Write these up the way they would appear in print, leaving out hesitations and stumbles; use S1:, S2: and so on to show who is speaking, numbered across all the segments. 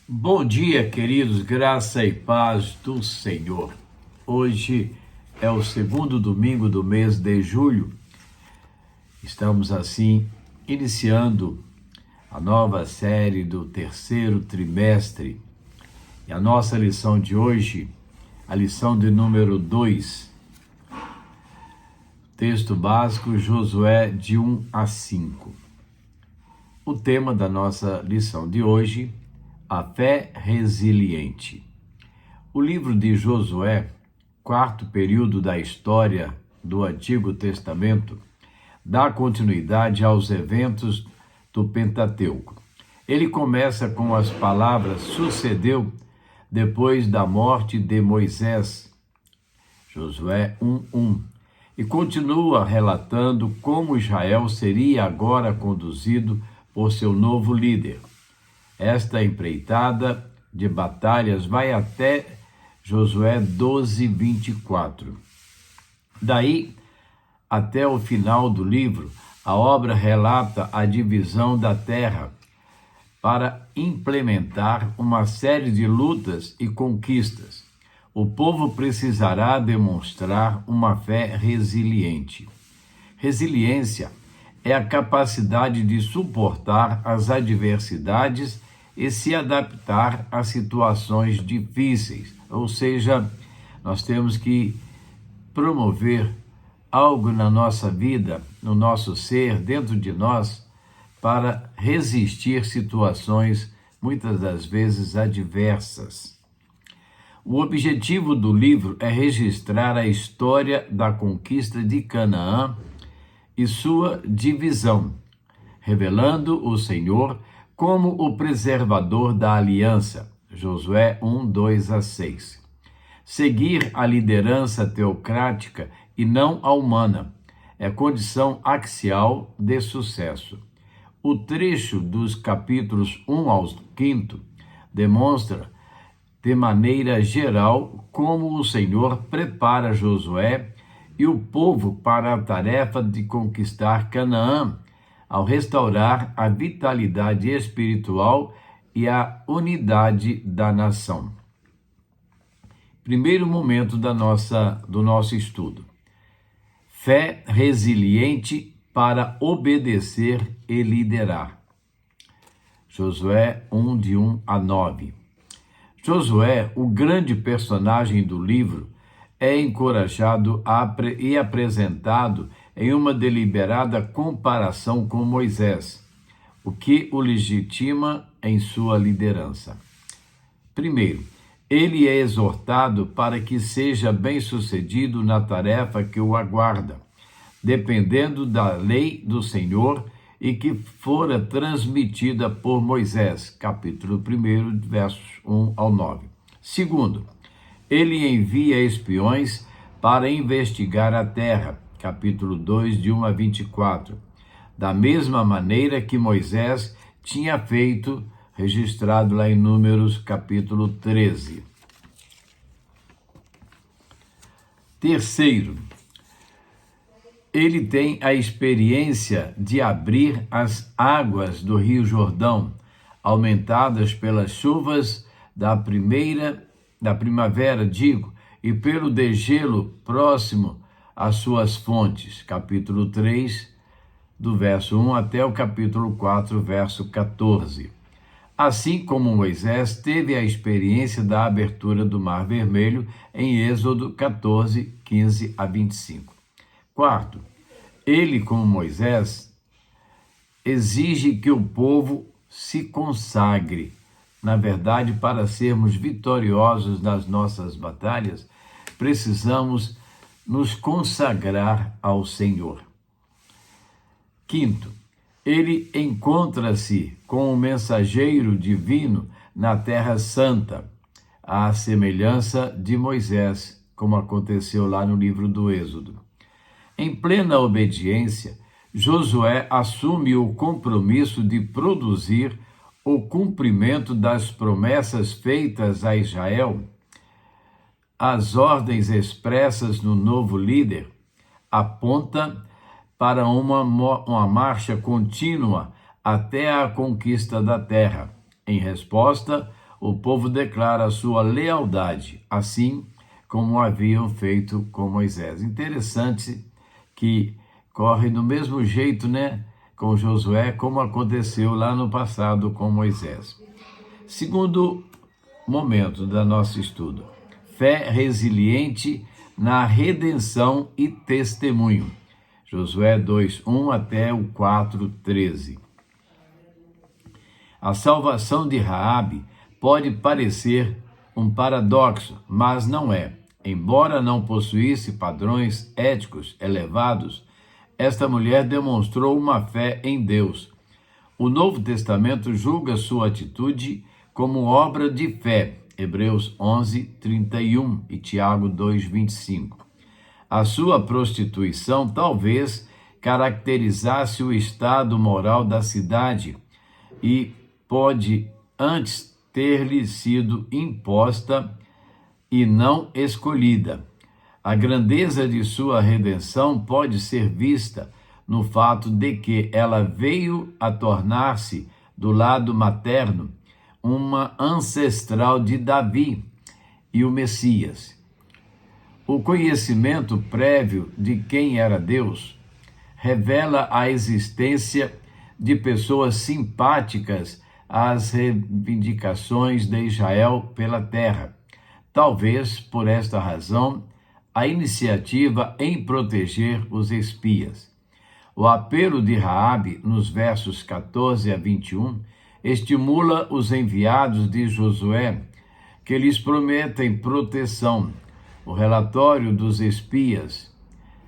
S1: Bom dia, queridos, graça e paz do Senhor. Hoje é o segundo domingo do mês de julho. Estamos assim iniciando a nova série do terceiro trimestre. E a nossa lição de hoje, a lição de número 2. Texto básico, Josué de 1 a 5. O tema da nossa lição de hoje, a fé resiliente. O livro de Josué, quarto período da história do Antigo Testamento, dá continuidade aos eventos do Pentateuco. Ele começa com as palavras sucedeu depois da morte de Moisés, Josué 1:1, e continua relatando como Israel seria agora conduzido por seu novo líder. Esta empreitada de batalhas vai até Josué 12:24. Daí, até o final do livro, a obra relata a divisão da terra para implementar uma série de lutas e conquistas. O povo precisará demonstrar uma fé resiliente. Resiliência é a capacidade de suportar as adversidades e se adaptar a situações difíceis. Ou seja, nós temos que promover algo na nossa vida, no nosso ser, dentro de nós, para resistir situações muitas das vezes adversas. O objetivo do livro é registrar a história da conquista de Canaã e sua divisão, revelando o Senhor como o preservador da aliança. Josué 1:2-6. Seguir a liderança teocrática e não a humana é condição axial de sucesso. O trecho dos capítulos 1 ao 5 demonstra de maneira geral como o Senhor prepara Josué e o povo para a tarefa de conquistar Canaã, ao restaurar a vitalidade espiritual e a unidade da nação. Primeiro momento do nosso estudo. Fé resiliente para obedecer e liderar. Josué 1, de 1 a 9. Josué, o grande personagem do livro, é encorajado e apresentado em uma deliberada comparação com Moisés, o que o legitima em sua liderança. Primeiro, ele é exortado para que seja bem-sucedido na tarefa que o aguarda, dependendo da lei do Senhor e que fora transmitida por Moisés, capítulo 1, versos 1 ao 9. Segundo, ele envia espiões para investigar a terra, capítulo 2, de 1 a 24, da mesma maneira que Moisés tinha feito, registrado lá em Números, capítulo 13. Terceiro, ele tem a experiência de abrir as águas do Rio Jordão, aumentadas pelas chuvas da primavera, e pelo degelo próximo às suas fontes, capítulo 3, do verso 1 até o capítulo 4, verso 14. Assim como Moisés teve a experiência da abertura do Mar Vermelho em Êxodo 14, 15 a 25. Quarto, ele, como Moisés, exige que o povo se consagre. Na verdade, para sermos vitoriosos nas nossas batalhas, precisamos nos consagrar ao Senhor. Quinto, ele encontra-se com o mensageiro divino na Terra Santa, à semelhança de Moisés, como aconteceu lá no livro do Êxodo. Em plena obediência, Josué assume o compromisso de produzir o cumprimento das promessas feitas a Israel. As ordens expressas no novo líder apontam para uma marcha contínua até a conquista da terra. Em resposta, o povo declara a sua lealdade, assim como haviam feito com Moisés. Interessante que corre do mesmo jeito, né, com Josué, como aconteceu lá no passado com Moisés. Segundo momento do nosso estudo: fé resiliente na redenção e testemunho. Josué 2:1 até o 4:13. A salvação de Raabe pode parecer um paradoxo, mas não é. Embora não possuísse padrões éticos elevados, esta mulher demonstrou uma fé em Deus. O Novo Testamento julga sua atitude como obra de fé, Hebreus 11:31 e Tiago 2:25. A sua prostituição talvez caracterizasse o estado moral da cidade e pode antes ter-lhe sido imposta e não escolhida. A grandeza de sua redenção pode ser vista no fato de que ela veio a tornar-se, do lado materno, uma ancestral de Davi e o Messias. O conhecimento prévio de quem era Deus revela a existência de pessoas simpáticas às reivindicações de Israel pela terra. Talvez, por esta razão, a iniciativa em proteger os espias. O apelo de Raabe, nos versos 14 a 21, estimula os enviados de Josué, que lhes prometem proteção. O relatório dos espias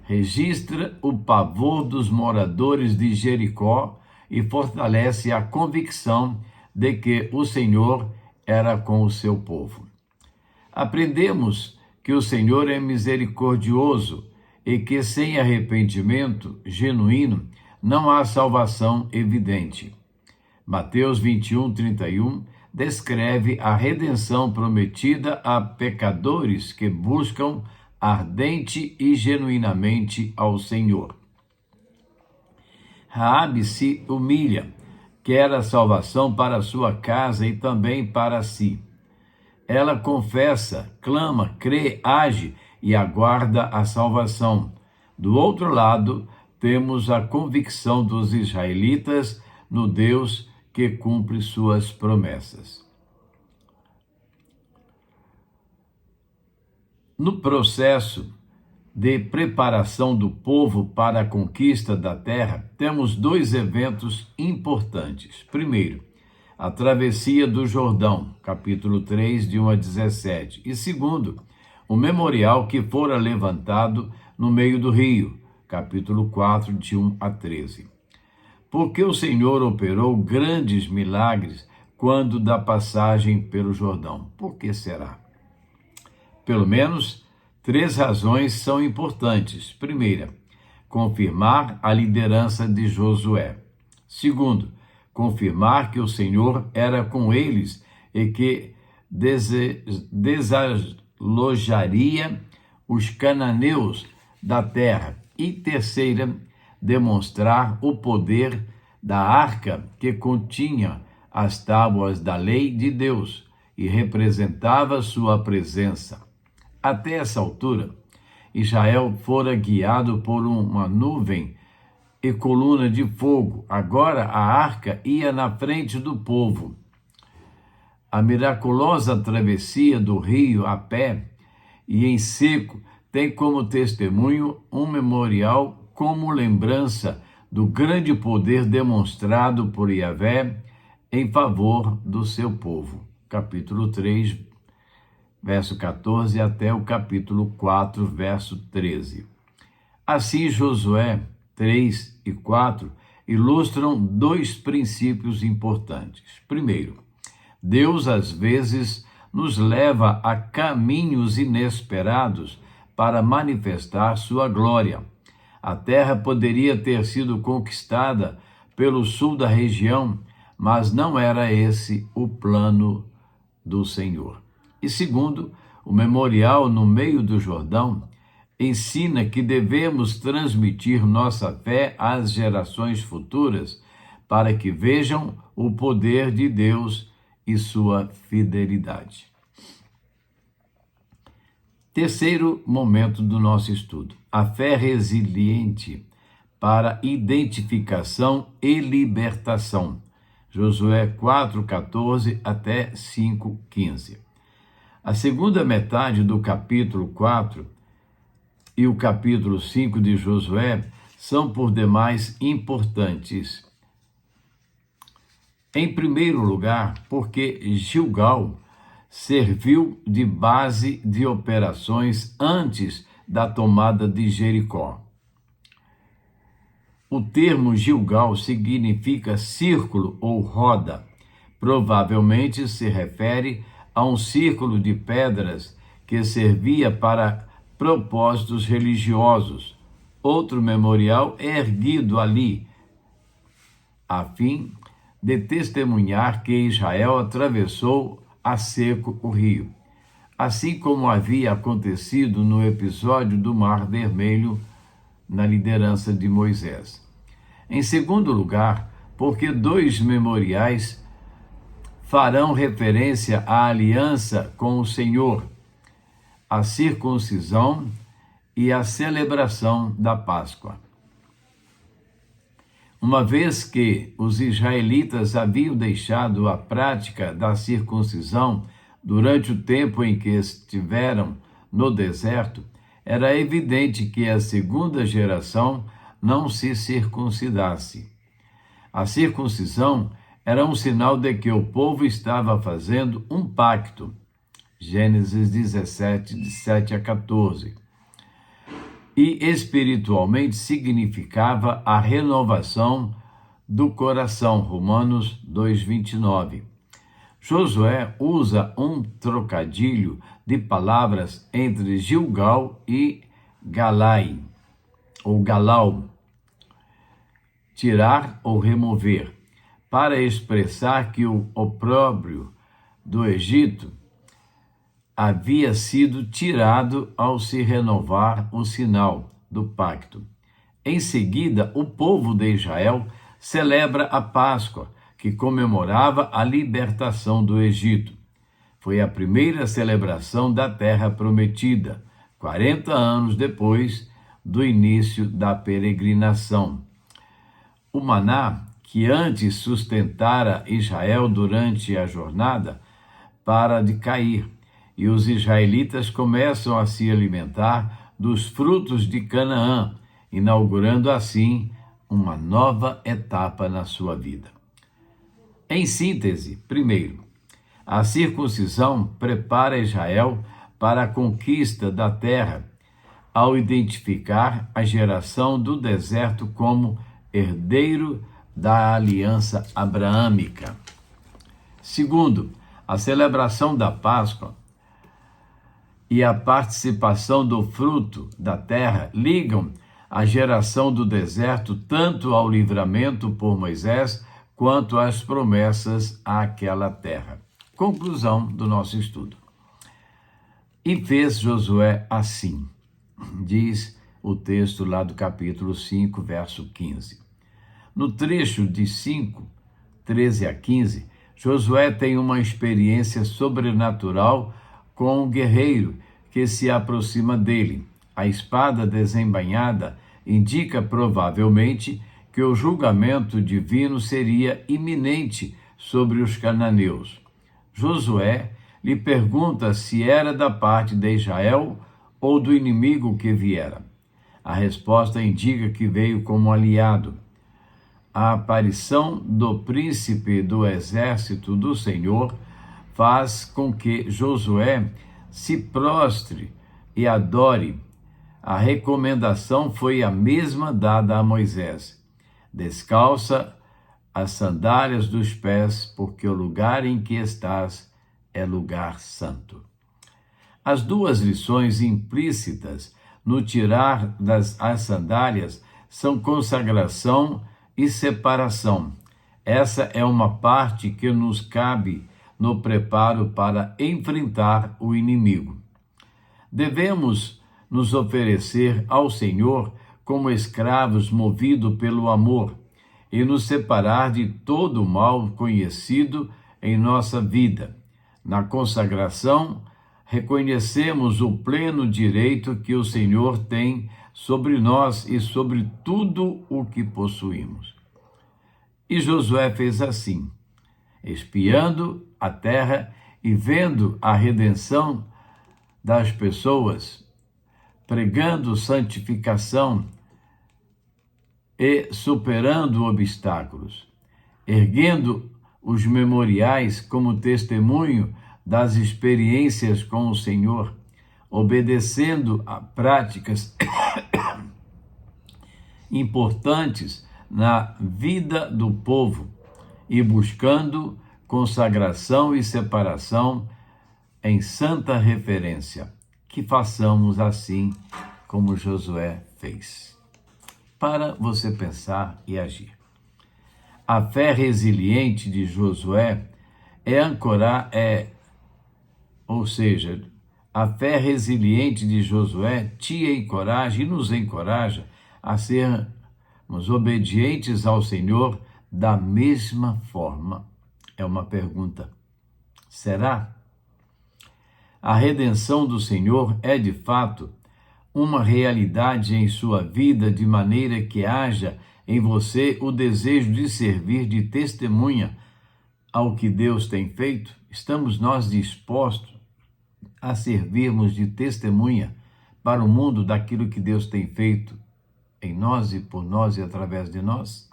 S1: registra o pavor dos moradores de Jericó e fortalece a convicção de que o Senhor era com o seu povo. Aprendemos que o Senhor é misericordioso e que sem arrependimento genuíno não há salvação evidente. Mateus 21:31 descreve a redenção prometida a pecadores que buscam ardente e genuinamente ao Senhor. Raabe se humilha, quer a salvação para sua casa e também para si. Ela confessa, clama, crê, age e aguarda a salvação. Do outro lado, temos a convicção dos israelitas no Deus que cumpre suas promessas. No processo de preparação do povo para a conquista da terra, temos dois eventos importantes. Primeiro, a travessia do Jordão, capítulo 3, de 1 a 17. E segundo, o memorial que fora levantado no meio do rio, capítulo 4, de 1 a 13. Porque o Senhor operou grandes milagres quando da passagem pelo Jordão. Por que será? Pelo menos 3 razões são importantes. Primeira, confirmar a liderança de Josué. Segundo, confirmar que o Senhor era com eles e que desalojaria os cananeus da terra. E terceira, demonstrar o poder da arca que continha as tábuas da lei de Deus e representava sua presença. Até essa altura, Israel fora guiado por uma nuvem e coluna de fogo. Agora a arca ia na frente do povo. A miraculosa travessia do rio a pé e em seco tem como testemunho um memorial como lembrança do grande poder demonstrado por Yahvé em favor do seu povo. Capítulo 3, verso 14 até o capítulo 4, verso 13. Assim, Josué 3 e 4 ilustram 2 princípios importantes. Primeiro, Deus às vezes nos leva a caminhos inesperados para manifestar sua glória. A terra poderia ter sido conquistada pelo sul da região, mas não era esse o plano do Senhor. E segundo, o memorial no meio do Jordão ensina que devemos transmitir nossa fé às gerações futuras para que vejam o poder de Deus e sua fidelidade. Terceiro momento do nosso estudo: a fé resiliente para identificação e libertação. Josué 4:14 até 5:15. A segunda metade do capítulo 4 e o capítulo 5 de Josué são por demais importantes. Em primeiro lugar, porque Gilgal serviu de base de operações antes da tomada de Jericó. O termo Gilgal significa círculo ou roda. Provavelmente se refere a um círculo de pedras que servia para propósitos religiosos. Outro memorial é erguido ali, a fim de testemunhar que Israel atravessou a seco o rio, assim como havia acontecido no episódio do Mar Vermelho na liderança de Moisés. Em segundo lugar, porque dois memoriais farão referência à aliança com o Senhor, a circuncisão e a celebração da Páscoa. Uma vez que os israelitas haviam deixado a prática da circuncisão durante o tempo em que estiveram no deserto, era evidente que a segunda geração não se circuncidasse. A circuncisão era um sinal de que o povo estava fazendo um pacto. Gênesis 17, de 7 a 14. E espiritualmente significava a renovação do coração. Romanos 2:29. Josué usa um trocadilho de palavras entre Gilgal e Galai, ou Galau, tirar ou remover, para expressar que o opróbrio do Egito havia sido tirado ao se renovar o sinal do pacto. Em seguida, o povo de Israel celebra a Páscoa, que comemorava a libertação do Egito. Foi a primeira celebração da Terra Prometida, 40 anos depois do início da peregrinação. O maná, que antes sustentara Israel durante a jornada, para de cair, e os israelitas começam a se alimentar dos frutos de Canaã, inaugurando assim uma nova etapa na sua vida. Em síntese, primeiro, a circuncisão prepara Israel para a conquista da terra, ao identificar a geração do deserto como herdeiro da aliança abraâmica. Segundo, a celebração da Páscoa e a participação do fruto da terra ligam a geração do deserto tanto ao livramento por Moisés quanto às promessas àquela terra. Conclusão do nosso estudo. E fez Josué assim, diz o texto lá do capítulo 5, verso 15. No trecho de 5, 13 a 15, Josué tem uma experiência sobrenatural com um guerreiro que se aproxima dele. A espada desembainhada indica provavelmente que o julgamento divino seria iminente sobre os cananeus. Josué lhe pergunta se era da parte de Israel ou do inimigo que viera. A resposta indica que veio como aliado. A aparição do príncipe do exército do Senhor faz com que Josué se prostre e adore. A recomendação foi a mesma dada a Moisés: descalça as sandálias dos pés, porque o lugar em que estás é lugar santo. As duas lições implícitas no tirar as sandálias são consagração e separação. Essa é uma parte que nos cabe no preparo para enfrentar o inimigo. Devemos nos oferecer ao Senhor como escravos movidos pelo amor e nos separar de todo o mal conhecido em nossa vida. Na consagração, reconhecemos o pleno direito que o Senhor tem sobre nós e sobre tudo o que possuímos. E Josué fez assim, espiando a terra e vendo a redenção das pessoas, pregando santificação e superando obstáculos, erguendo os memoriais como testemunho das experiências com o Senhor, obedecendo a práticas importantes na vida do povo e buscando consagração e separação em santa referência. Que façamos assim como Josué fez. Para você pensar e agir. A fé resiliente de Josué a fé resiliente de Josué te encoraja e nos encoraja a sermos obedientes ao Senhor da mesma forma. É uma pergunta. Será? A redenção do Senhor é, de fato, uma realidade em sua vida, de maneira que haja em você o desejo de servir de testemunha ao que Deus tem feito? Estamos nós dispostos a servirmos de testemunha para o mundo daquilo que Deus tem feito em nós e por nós e através de nós?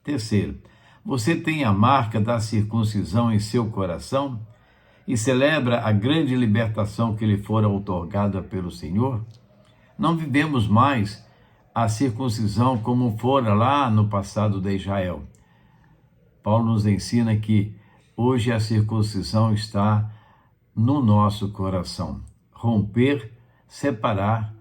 S1: Terceiro, você tem a marca da circuncisão em seu coração e celebra a grande libertação que lhe fora outorgada pelo Senhor? Não vivemos mais a circuncisão como fora lá no passado de Israel. Paulo nos ensina que hoje a circuncisão está no nosso coração. Romper, separar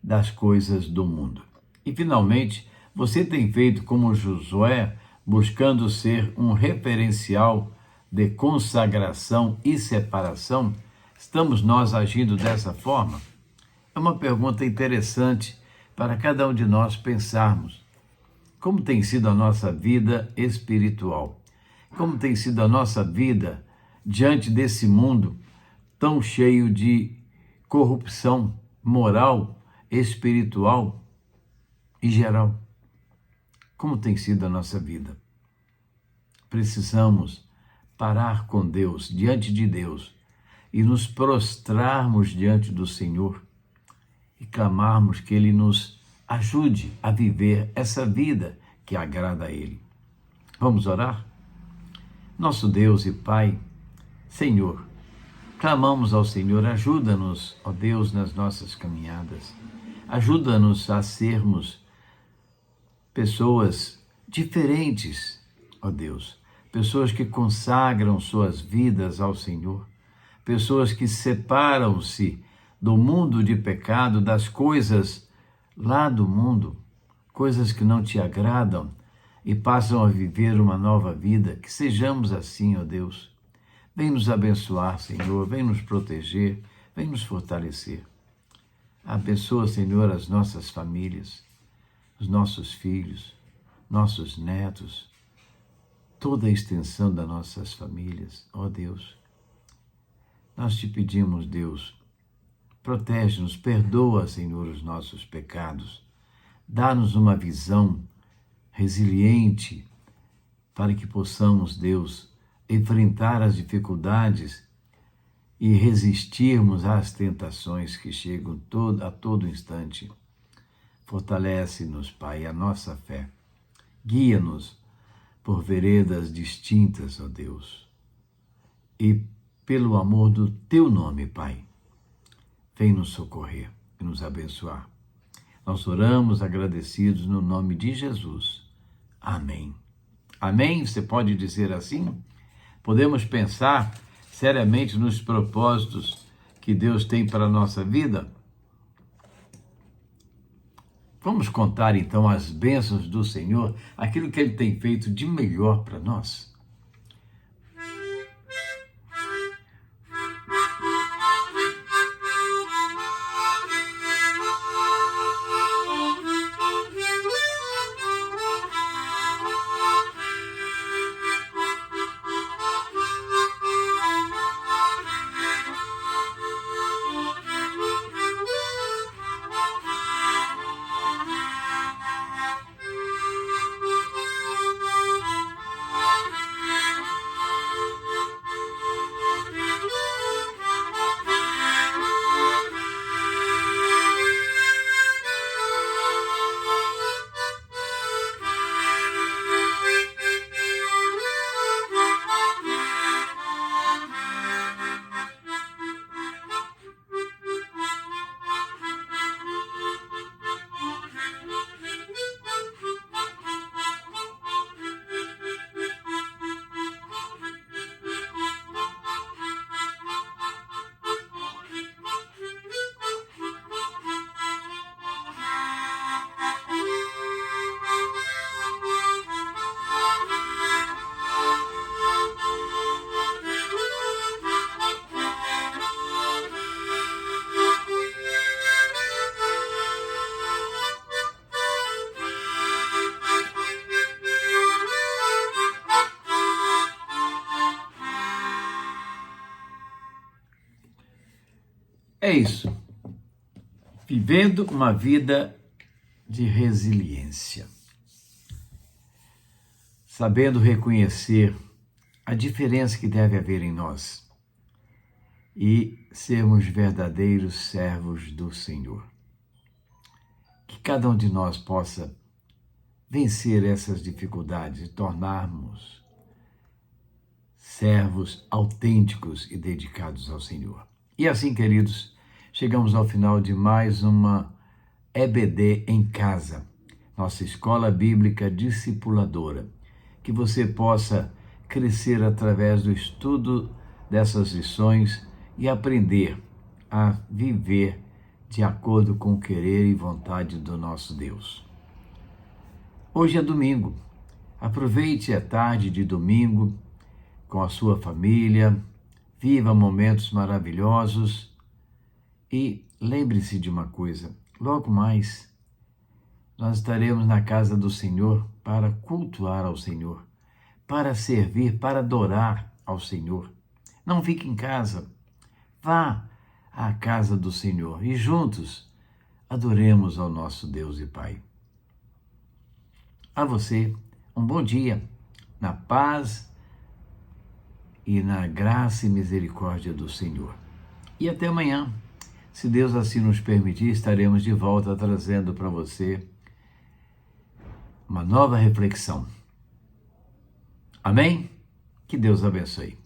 S1: das coisas do mundo. E, finalmente, você tem feito como Josué, buscando ser um referencial de consagração e separação? Estamos nós agindo dessa forma? É uma pergunta interessante para cada um de nós pensarmos. Como tem sido a nossa vida espiritual? Como tem sido a nossa vida diante desse mundo tão cheio de corrupção moral, espiritual e geral? Como tem sido a nossa vida? Precisamos parar com Deus, diante de Deus, e nos prostrarmos diante do Senhor e clamarmos que Ele nos ajude a viver essa vida que agrada a Ele. Vamos orar? Nosso Deus e Pai, Senhor, clamamos ao Senhor, ajuda-nos, ó Deus, nas nossas caminhadas. Ajuda-nos a sermos pessoas diferentes, ó Deus. Pessoas que consagram suas vidas ao Senhor. Pessoas que separam-se do mundo de pecado, das coisas lá do mundo, coisas que não te agradam, e passam a viver uma nova vida. Que sejamos assim, ó Deus. Vem nos abençoar, Senhor, vem nos proteger, vem nos fortalecer. Abençoa, Senhor, as nossas famílias, os nossos filhos, nossos netos, toda a extensão das nossas famílias, ó Deus. Nós te pedimos, Deus, protege-nos, perdoa, Senhor, os nossos pecados. Dá-nos uma visão resiliente para que possamos, Deus, enfrentar as dificuldades e resistirmos às tentações que chegam a todo instante. Fortalece-nos, Pai, a nossa fé. Guia-nos por veredas distintas, ó Deus. E pelo amor do Teu nome, Pai, vem nos socorrer e nos abençoar. Nós oramos agradecidos no nome de Jesus. Amém. Amém? Você pode dizer assim? Podemos pensar seriamente nos propósitos que Deus tem para a nossa vida? Vamos contar então as bênçãos do Senhor, aquilo que Ele tem feito de melhor para nós. É isso. Vivendo uma vida de resiliência. Sabendo reconhecer a diferença que deve haver em nós e sermos verdadeiros servos do Senhor. Que cada um de nós possa vencer essas dificuldades e tornarmos servos autênticos e dedicados ao Senhor. E assim, queridos, chegamos ao final de mais uma EBD em Casa, nossa escola bíblica discipuladora. Que você possa crescer através do estudo dessas lições e aprender a viver de acordo com o querer e vontade do nosso Deus. Hoje é domingo. Aproveite a tarde de domingo com a sua família, viva momentos maravilhosos e lembre-se de uma coisa: logo mais nós estaremos na casa do Senhor para cultuar ao Senhor, para servir, para adorar ao Senhor. Não fique em casa, vá à casa do Senhor e juntos adoremos ao nosso Deus e Pai. A você, um bom dia, na paz e na graça e misericórdia do Senhor. E até amanhã, se Deus assim nos permitir, estaremos de volta trazendo para você uma nova reflexão. Amém? Que Deus abençoe.